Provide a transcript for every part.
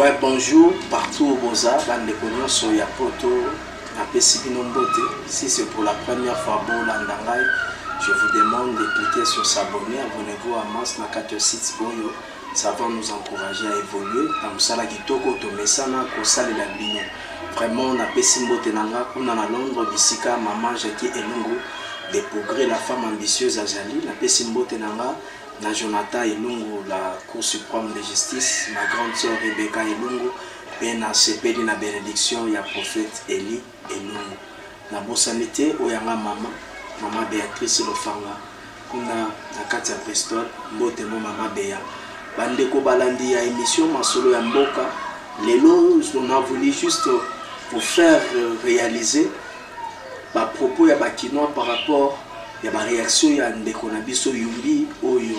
Ouais, bonjour, partout au Boza, bande de cognon sur Yapoto, à Pessibinombote. Si c'est pour la première fois, je vous demande de cliquer sur s'abonner, abonnez-vous à Mas Nakato Site Boyo. Ça va nous encourager à évoluer. Dans Sala Kitoko, Tomesana, Kosale la Bino. Vraiment, on a Pessimbote Nanga, on a à Londres, Bissika, Maman, Jackie et Lungu. Des progrès, la femme ambitieuse Azali, la Pessimbote Nanga. Na Jonathan Elungu, la Cour suprême de justice, ma grande sœur Rebecca Elungu, et na CPD na bénédiction, ya prophète Eli Elungu. Na bosanité, oyanga maman Béatrice Lofanga, kuna na kati ya Bristol, mbotemo maman Béa. Bandeko balandi ya émission, masolo ya mboka. Lelo, on a voulu juste vous faire réaliser ma propos ya bakinois par rapport ya ba réaction ya ndeko na biso Yumbi oyo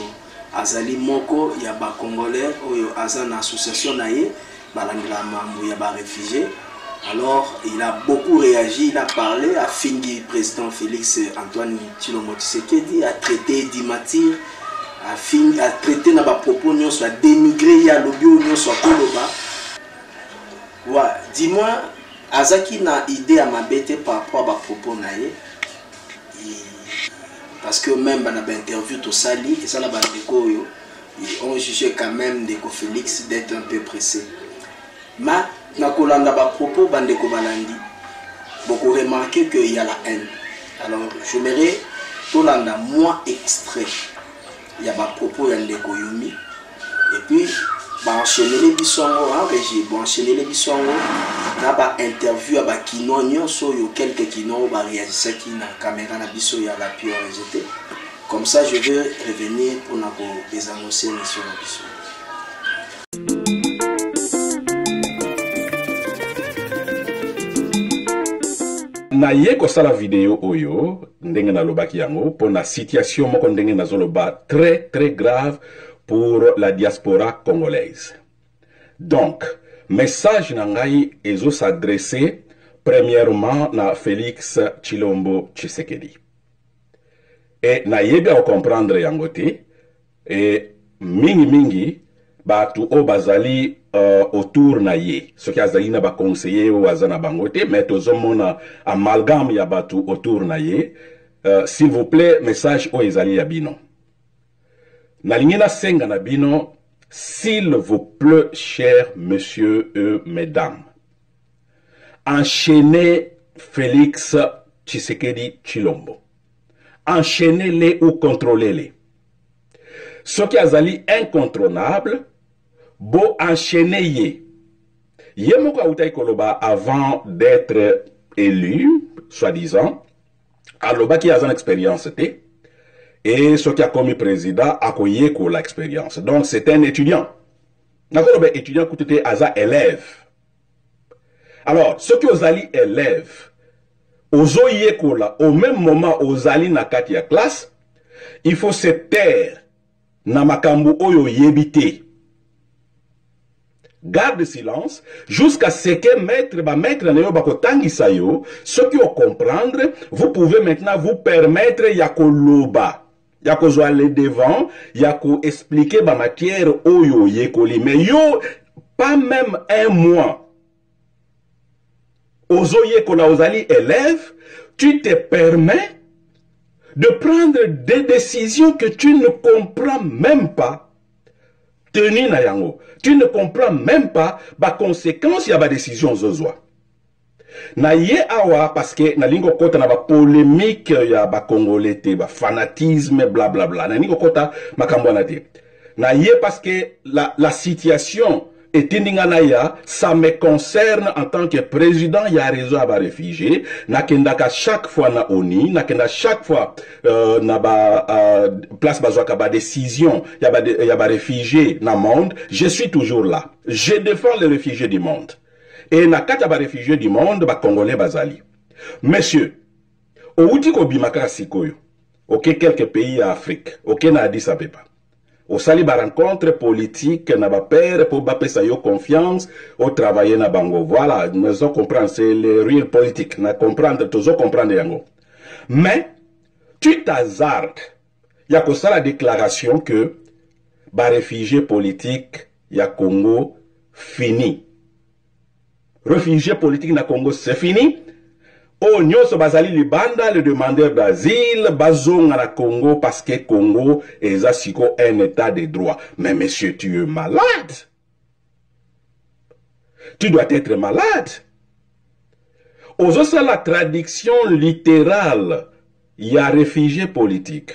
azali moko ya ba congolais oyo azana association na ye balandela mambo ya ba réfugiés. Alors il a beaucoup réagi, il a parlé, a fingi président Félix Antoine Tshilombo Tshisekedi, a traité Dimatir, a traité na ba propos nyonso, a dénigré ya lobby nyonso koloba. Ouais, dis-moi azaki na idée à mabete par rapport à ba propos na ye. Parce que même dans l'interview tout sali et ça là on jugeait quand même de Félix d'être un peu pressé. Mais na kolanda ba propos bandeko balandi beaucoup remarqué qu'il y a la haine. Alors j'aimerais tolanda moi extrait il y a ba propos ya ndeko Yumi et puis ba enchaîner les bisongo en régie bon enchaîner les bisongo na ba interview ba kino nyonso yo quelques kino ba réagir qui na caméra na biso ya la pure rejeté. Comme ça je vais revenir pour na les annoncer sur la biso. Na yeko sala vidéo oyo ndenge na lobaki yango pour na situation moko ndenge na zoloba très grave pour la diaspora congolaise. Donc, message nangai ezo s'adresser premièrement na Félix Tshilombo Tshisekedi. Et na yebe à comprendre yangote et mingi batu o bazali autour na ye. Ce qui azali na ba conseiller ou azana bangote mais tozomona amalgame ya batu autour na ye. S'il vous plaît, message o ezali ya bino. Nalingina senga na bino, s'il vous plaît, chers messieurs et mesdames, enchaînez Félix Tshisekedi Tshilombo. Enchaînez-les ou contrôlez-les. Ce qui azali incontrôlable, bo enchaînez-les. Yemoko aoutai koloba avant d'être élu, soi-disant, aloba qui a une expérience té. Et ce qui a commis président a connu l'expérience. Donc c'est un étudiant. D'accord, ben étudiant qui aza élève. Alors, ce qui osali élève, ozo yekola, au même moment osali na katia classe, il faut se taire na makambu oyo yebite. Garde silence jusqu'à ce que maître na bako tangisa yo, ce qui au comprendre, vous pouvez maintenant vous permettre yakoloba. Yako zo aller devant, yako expliquer ba matière oyo yekoli. Mais yo, pas même un mois. Ozo yekola ozali élève, tu te permets de prendre des décisions que tu ne comprends même pas. Teni na yango. Tu ne comprends même pas ba conséquence ya ba décision zozwa. Na ye awa parce que na lingo kota na ba polémique ya ba congolais te ba fanatisme blablabla bla bla. Na lingo kota makambo na te. Na ye parce que la situation etindinga ya ça me concerne en tant que président ya réseau à ba réfugiés na kendaka chaque fois na ONU na kenda chaque fois na ba place bazwaka ba décision ya ba réfugiés na monde je suis toujours là je défends les réfugiés du monde. Et na kata ba réfugiés du monde, ba congolais bazali. Messieurs, au outi ko bimaka sikoyo, ok quelques pays à Afrique, ok na Addis Abeba. Au sali ba rencontre politique na ba père pour ba pesa yo confiance au travailler na bango. Voilà, nous on comprend c'est le real politique, na comprendre tous comprendre yango. Mais tu t'hazardes, y a que la déclaration que ba réfugiés politiques ya Congo fini. Réfugiés politiques na Congo, c'est fini. Oh, nyonso bazali libanda, le demandeur d'asile, bazonga na Congo parce que Congo est un état de droit. Mais monsieur, tu es malade. Tu dois être malade. Aux autres, la traduction littérale, il y a réfugié politique.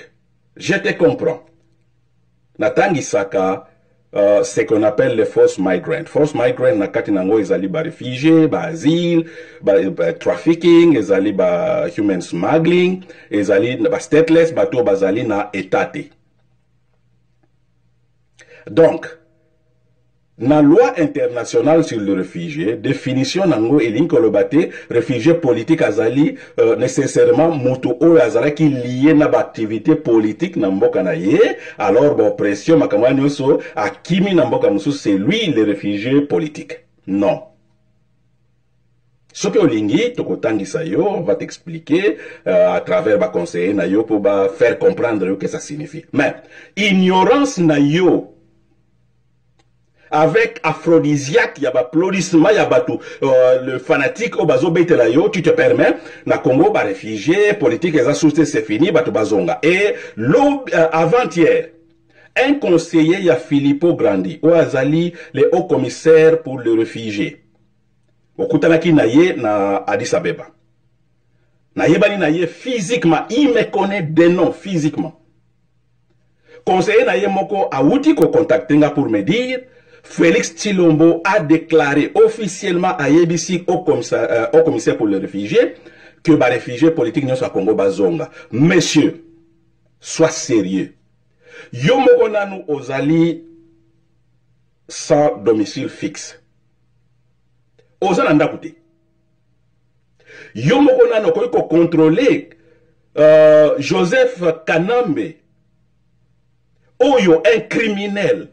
Je te comprends. Natangi Saka, ce qu'on appelle les force migrants. Force migrants, na kati nango ezali ba réfugié, ba asile, ba trafficking, ezali ba human smuggling, ezali ba stateless, bato bazali na étaté. Donc, na loi internationale sur le réfugié, définition nango elinko lobate, réfugié politique azali nécessairement moto o azala qui lié na ba activité politique na mboka na ye, alors ba oppression makamwa nyonso akimi na mboka musu c'est lui le réfugié politique. Non. Ce que olingi tokotangisa yo, on va t'expliquer à travers ba conseiller na yo pour ba faire comprendre yo que ça signifie. Mais ignorance na yo avec aphrodisiaque, il y a applaudissement, il y a le fanatique au bazo betela yo, tu te permets, na Congo, ba réfugié, politique, c'est fini, bato bazonga. Et avant-hier, un conseiller, il y a Filippo Grandi, au Azali, le haut commissaire pour le réfugié. Au Kutanaki naye na Addis Abeba. Naye bani naye physiquement, il me connaît des noms physiquement. Conseiller naye moko a outi ko contacter pour me dire, Félix Tshilombo a déclaré officiellement à YBC au commissaire pour les réfugiés que les réfugiés politiques ne sont à Congo Bazonga. Monsieur, sois sérieux. Yomoko nanu ozali sans domicile fixe. Ozalanda koute. Yomoko nanu ko contrôler Joseph Kanambe. Oyo, un criminel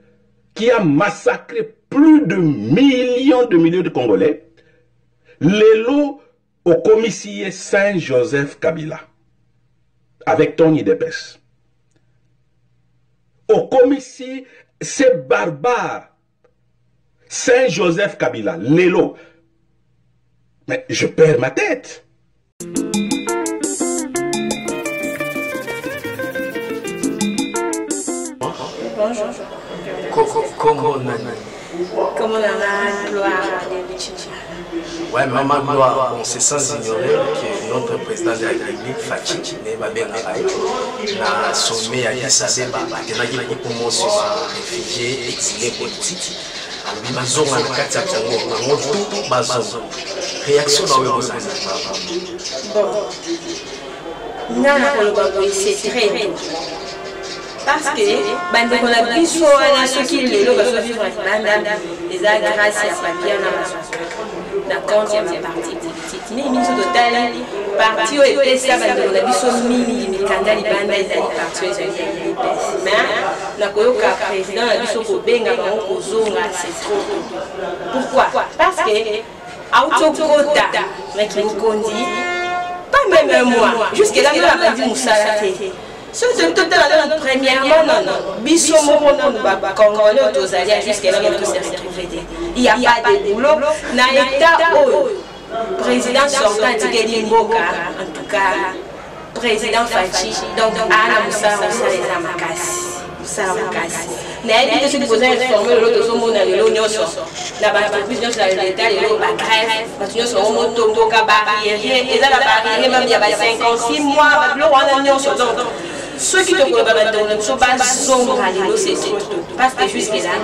qui a massacré plus de millions de Congolais, l'élo au commissaire Saint-Joseph Kabila, avec Tony Depes. Au commissaire, c'est barbare. Saint-Joseph Kabila, l'élo. Mais je perds ma tête. Bonjour. Comment on a gloire. Ouais, maman gloire, on se sent ignorer que notre président de la République, Fachi, n'a sommet à Addis Abeba, qui a eu pour moi sur un réfugié exilé politique. Alors, Bazon a le 4 Congo, Bazon. Réaction dans le Bazon. Bon, c'est très bien. Parce que bande qu'on a biso na soki lelo baso vivre banda les a grâce à papier na compte ya parti politique mais minso total parti o epesa bande qu'on a biso mini mikanda libanda ezali parti ezali mais na koyoka président na biso ko benga bango kozonga c'est trop. Pourquoi? Parce que autokota na kimokondi pas même moi jusqu'à là on a dit Moussala. Ce que tout à l'heure, premièrement, non. Bisso Congolais, jusqu'à là, on s'est retrouvé. Il n'y a pas de boulot. Dans l'état où président sortant Tikeli Mboka, en tout cas, président Fachi, donc Anna Moussa, les Amakasi. Moussa Amakasi. Mais il dit que vous avez formé l'autre zomo dans l'Union. La entreprise dans l'État, il y a une grève, il y a un moto, barrière, et là, la barrière, même il y a 5 ans, 6 mois, l'eau en Union sur l'autre. Ceux qui te connaissent ne sont pas sombres à l'île, c'est tout. Parce que jusque-là,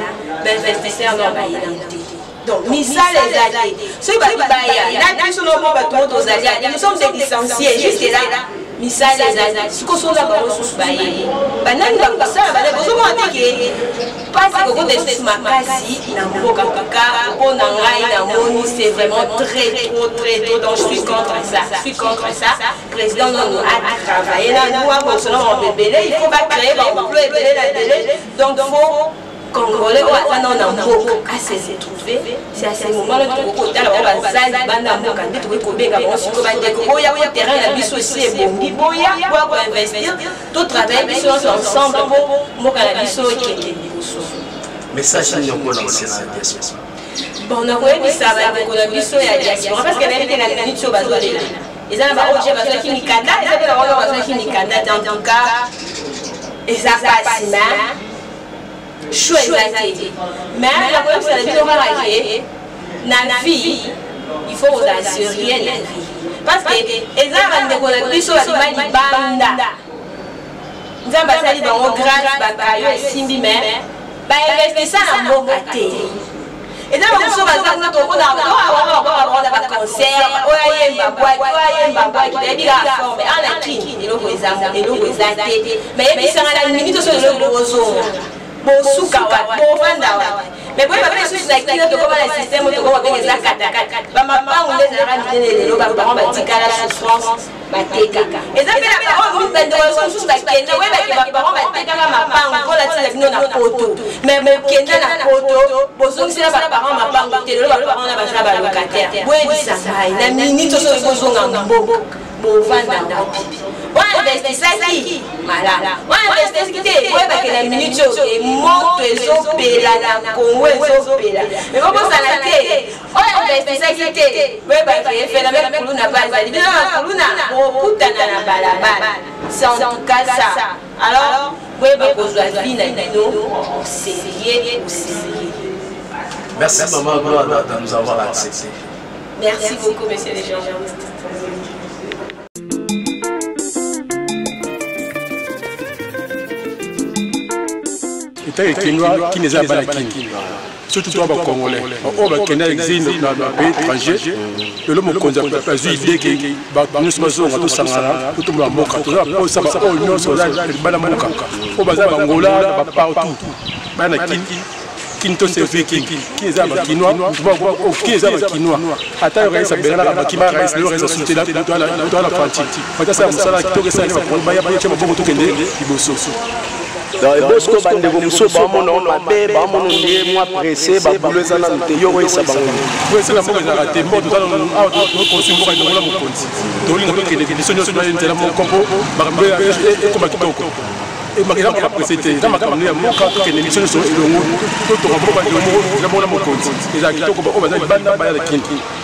l'investisseur n'a pas identité. Donc, Missa les alliés. Ceux qui sont là, nous sommes des licenciés. Jusque-là, Missa les alliés. Ce qu'on soit là-bas, on se baille. Parce que c'est vraiment très tôt. Donc, je suis contre ça. Le président nous a travaillé là. Nous, il faut pas créer l'emploi. Donc, il faut Congolais, à se trouver. C'est à ce moment-là que nous avons investir. Tout travail ensemble pour message à la diaspora. Bon, on a vu ça, on a vu ça, il y a diaspora, parce qu'elle a été la minute sur Bazola. Ils ont un objet Bazola qui n'y kanda, ils ont un Bazola qui n'y kanda, en tout cas, et ça passe, mais chouette, mais la problème, c'est la vie de mariée, la vie, il faut vous assurer la vie. Parce que les gens ont des choses à dire, banda. Nous avons passé dans le grâce, bataille, et simbi, mais investir ça dans le gâté. Et dans le monde, on a un concert, on a un babois, qui est bien forme, on a clean, et l'eau est et l'eau est athée. Mais il y a une minute sur le gros zone. Bon, soukawa, bon, vandawa. Mais pour les choses qui sont comment le système de comment les akataka. Ma maman, on les a ramenés, les parents, la souffrance, ma teka. Et ça fait la parole, mais de ressources, la kenda, ouais, ma parents, ma teka, ma maman, on l'a dit, non, la photo. Mais kenda, la photo, bon, si la parents, ma maman, le parent, on a pas ça, locataire. Oui, ça, la minute, on se pose en bon, bon, vandawa. On investit ça qui malade. On investit qui est ouais la minute et monte les opéra la Congo les opéra. Mais comment ça la tête? On investit ça qui est ouais fait la même pour n'a pas dit non pour n'a beaucoup na balabala. C'est en tout cas ça. Alors ouais besoin de vie na nous sérieux. Merci maman Gloire de nous avoir accepté. Merci beaucoup monsieur les journalistes. Qui n'est pas surtout toi, Congolais. On va connaître l'exil dans le pays étranger. Le mot qu'on a l'idée que nous sommes tous Sangara, tout le monde a tout ça, on s'en va au Nord, on va Angola, partout. Kinto c'est qui est à Kinois, qui est à Kinois. Attends, il reste à Bernard, qui va rester le reste à soutenir la frontière. Quand ça, ça va tout ça, il va prendre beaucoup de temps. Bosco Bandegomuso, Bamono, Mabe, Bamono, moi pressé, Baboules à l'antérieur et Sabon. Oui, c'est la mort de la témoin, nous allons consommer la compte. Donc, les sonneurs sont dans mon compo, Barbe et Komakitoko. Et Maria m'a précédé, dans ma caméra, mon camp, qui est une émission sur le monde, tout au robot, le monde à mon compte. Et là, on va dire Banda Balakin,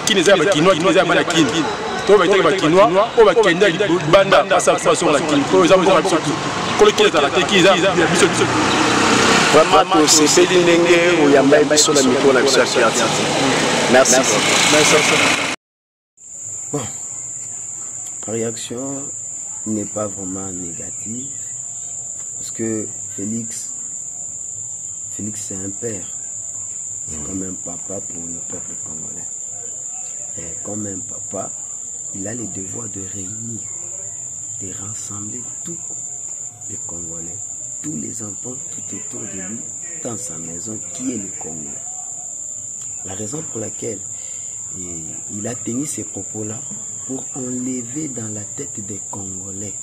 qui n'est pas Kinois, qui n'est pas Balakin. On va dire Kinois, on va Kenya, Banda, à sa façon, la Kin. Pour les amours, vraiment, c'est Pédingue ou Yambaï sur la micro, la merci. Bon, la réaction n'est pas vraiment négative parce que Félix c'est un père, c'est comme un papa pour le peuple congolais. Et comme un papa, il a le devoir de réunir, de rassembler tout les Congolais, tous les enfants tout autour de lui, dans sa maison, qui est le Congo. La raison pour laquelle il a tenu ces propos-là, pour enlever dans la tête des Congolais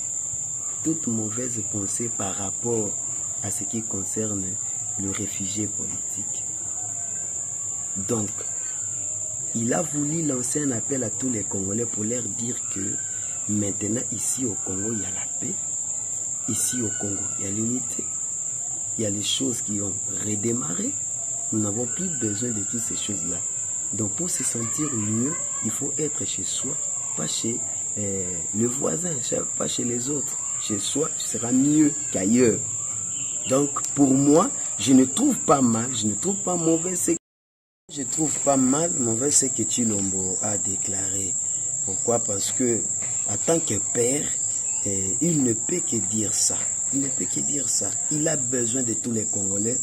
toute mauvaise pensée par rapport à ce qui concerne le réfugié politique. Donc, il a voulu lancer un appel à tous les Congolais pour leur dire que maintenant, ici au Congo, il y a la paix. Ici au Congo, il y a l'unité, il y a les choses qui ont redémarré. Nous n'avons plus besoin de toutes ces choses-là. Donc pour se sentir mieux, il faut être chez soi, pas chez le voisin, pas chez les autres. Chez soi, ce sera mieux qu'ailleurs. Donc pour moi, je ne trouve pas mal, je ne trouve pas mauvais. Je trouve pas mal, mauvais ce que Tshilombo a déclaré. Pourquoi? Parce que en tant que père, il ne peut que dire ça. Il ne peut que dire ça. Il a besoin de tous les Congolais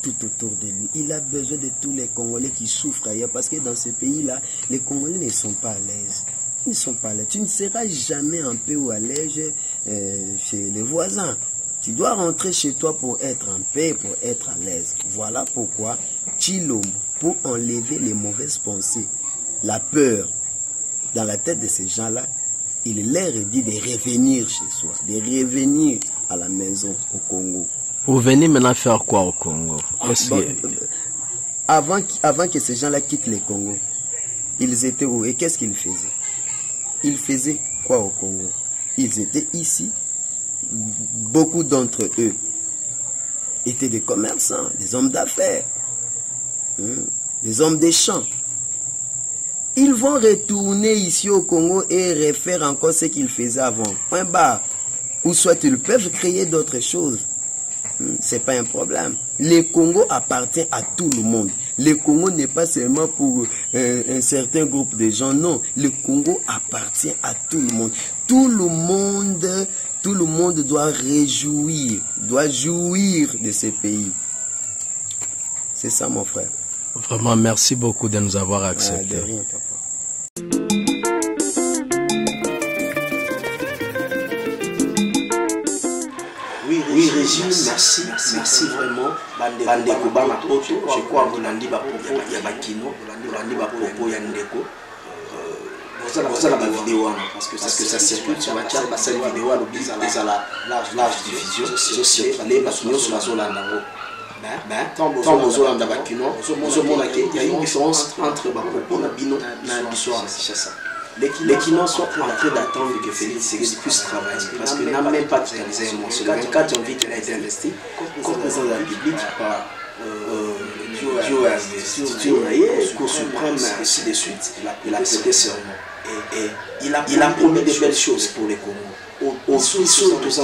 tout autour de lui. Il a besoin de tous les Congolais qui souffrent ailleurs. Parce que dans ce pays-là, les Congolais ne sont pas à l'aise. Ils ne sont pas à l'aise. Tu ne seras jamais en paix ou à l'aise chez les voisins. Tu dois rentrer chez toi pour être en paix, pour être à l'aise. Voilà pourquoi Tshilombo, pour enlever les mauvaises pensées, la peur dans la tête de ces gens-là, il leur dit de revenir chez soi, de revenir à la maison au Congo. Vous venez maintenant faire quoi au Congo? Avant que ces gens-là quittent le Congo, ils étaient où et qu'est-ce qu'ils faisaient? Ils faisaient quoi au Congo? Ils étaient ici. Beaucoup d'entre eux étaient des commerçants, des hommes d'affaires. les hommes des champs. Ils vont retourner ici au Congo et refaire encore ce qu'ils faisaient avant. Point barre. Ou soit ils peuvent créer d'autres choses. C'est pas un problème. Le Congo appartient à tout le monde. Le Congo n'est pas seulement pour un certain groupe de gens. Non, le Congo appartient à tout le monde. Tout le monde doit doit jouir de ce pays. C'est ça, mon frère. Vraiment, merci beaucoup de nous avoir acceptés. De rien, papa. Oui, Régine, merci vraiment. Bande Kubama Poto, je crois que Bolandi Bapopo, il y a Bakino, Bolandi Bapopo, il y a Ndeko. Vous avez la vidéo, parce que ça circule sur la chat, parce que la vidéo est à la large diffusion, c'est circulé, parce que nous sommes sur la Navo. Tant Bozolanda Bakino, il y a une différence entre Bapopo et Bino et Bissoir, c'est ça. Les Kinons sont en train d'attendre que Félix Tshisekedi puisse travailler parce qu'il n'a même pas totalisé un mois. C'est le 24 janvier qu'il a été investi comme président de la République par le Cour suprême, ainsi de suite. Il a prêté serment. Et il a promis de belles choses pour les Congo. Au Bissau, tout ça,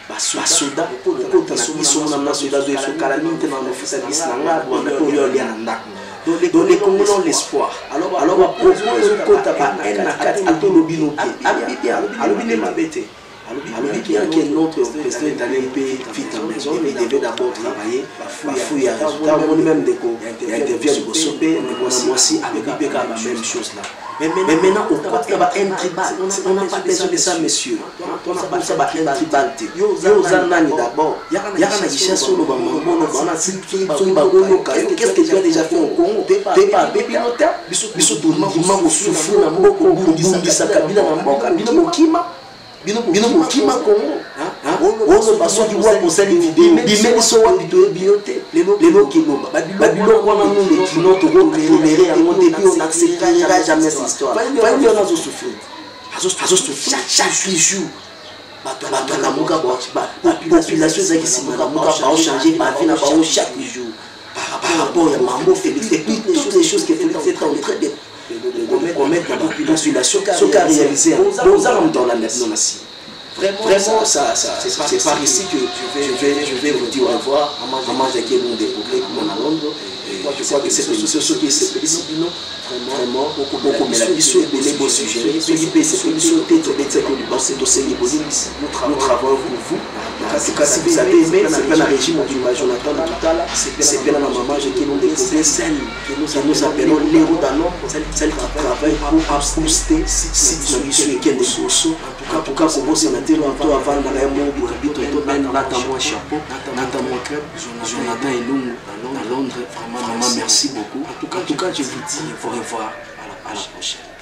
basoda okota na biso na soda zo esokala minte na ofisa bisnanga bwana oyo ya ndako. Donc les Congolais ont l'espoir. Alors on propose kota ba en na kati atolobi no pied. Alobi ne mabete. Alobi bien que notre président est allé payer vite en maison, mais il devait d'abord travailler. Bafouille à résultat. On même des co. Il intervient au Sopé, on a aussi avec IPK la même chose là. Mais maintenant, au côté de un tribal, on n'a pas besoin de ça, monsieur. On n'a pas besoin de un tribal. D'abord, il y a un guichet sur le bambou, qu'est-ce que tu as déjà fait au Congo? Débat, bébé notaire, bisous tout le monde, souffle, n'a pas beaucoup de ça, Kabila, n'a pas beaucoup Bino Mokima Congo. On passe du bois pour cette vidéo. Bimé so wa bitoye biote. Lelo Kinoba. Babylon kwa na nous les Kino to tolérer à monter puis on n'acceptera jamais cette histoire. Pas on a zo souffrir. Azo souffrir chaque jour. Bato na muka ba population za ki simuka muka ba changer ba vie na ba chaque jour. Par rapport à Mambo Félix et toutes les choses que Félix est en train de commettre la population, ce qu'a réalisé dans la nation. Vraiment, c'est par ici que je vais vous dire au revoir. Maman, j'ai qui nous découvrir comme à Londres. Je crois que c'est ce qui est ici. Vraiment, beaucoup mais la mission est les beaux sujets. Ce qui peut c'est une sauter de c'est aussi les beaux ici. Nous travaillons pour vous. Si vous avez aimé, c'est pas la régime du Jonathan tout à l'heure. C'est bien la maman qui nous découvre celle que nous appelons l'héros d'un homme, celle qui travaille pour booster si nous sommes qui est des sources. En tout cas, c'est bon sénateur avant d'aller au habito notamment chapeau, notamment club, Jonathan et Lungu à Londres. Vraiment, merci beaucoup. En tout cas, je vous dis au revoir à la prochaine.